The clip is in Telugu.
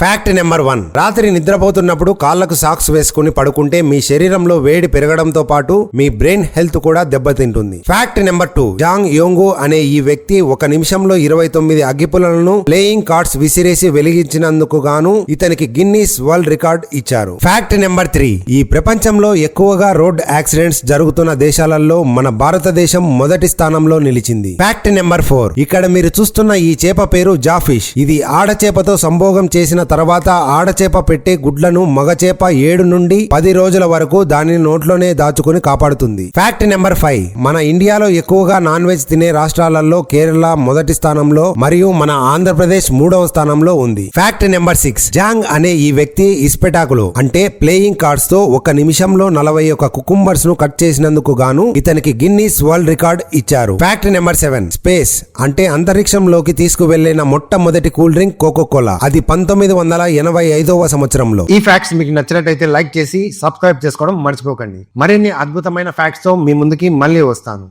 Fact number 1. రాత్రి నిద్రపోతున్నప్పుడు కాళ్లకు సాక్స్ వేసుకుని పడుకుంటే మీ శరీరంలో వేడి పెరగడంతో పాటు మీ బ్రెయిన్ హెల్త్ కూడా దెబ్బతింటుంది. Fact number 2. జాంగ్ యోంగు అనే ఈ వ్యక్తి ఒక నిమిషంలో 29 అగ్గిపుల్లలను ప్లేయింగ్ కార్డ్స్ విసిరేసి వెలిగించినందుకు గాను ఇతనికి గిన్నీస్ వరల్డ్ రికార్డ్ ఇచ్చారు. Fact number 3. ఈ ప్రపంచంలో ఎక్కువగా రోడ్ యాక్సిడెంట్స్ జరుగుతున్న దేశాలలో మన భారతదేశం మొదటి స్థానంలో నిలిచింది. Fact number 4. ఇక్కడ మీరు చూస్తున్న ఈ చేప పేరు జాఫిష్. ఇది ఆడచేపతో సంభోగం చేసిన తర్వాత ఆడచేప పెట్టే గుడ్లను మగచేప 7 నుండి 10 రోజుల వరకు దానిని నోట్లోనే దాచుకుని కాపాడుతుంది. Fact number 5. మన ఇండియాలో ఎక్కువగా నాన్ వెజ్ తినే రాష్ట్రాలలో కేరళ మొదటి స్థానంలో మరియు మన ఆంధ్రప్రదేశ్ 3వ స్థానంలో ఉంది. Fact number 6. జాంగ్ అనే ఈ వ్యక్తి ఇస్పెటాకులు అంటే ప్లేయింగ్ కార్డ్స్ తో ఒక నిమిషంలో 41 కుకుంబర్స్ ను కట్ చేసినందుకు గాను ఇతనికి గిన్నీస్ వరల్డ్ రికార్డ్ ఇచ్చారు. Fact number 7. స్పేస్ అంటే అంతరిక్షంలోకి తీసుకువెళ్లిన మొట్టమొదటి కూల్ డ్రింక్ కోకోకోలా. అది 1985వ సంవత్సరంలో. ఈ ఫ్యాక్ట్స్ మీకు నచ్చినట్లయితే లైక్ చేసి సబ్స్క్రైబ్ చేసుకోవడం మర్చిపోకండి. మరిన్ని అద్భుతమైన ఫ్యాక్ట్స్ తో మీ ముందుకి మళ్ళీ వస్తాను.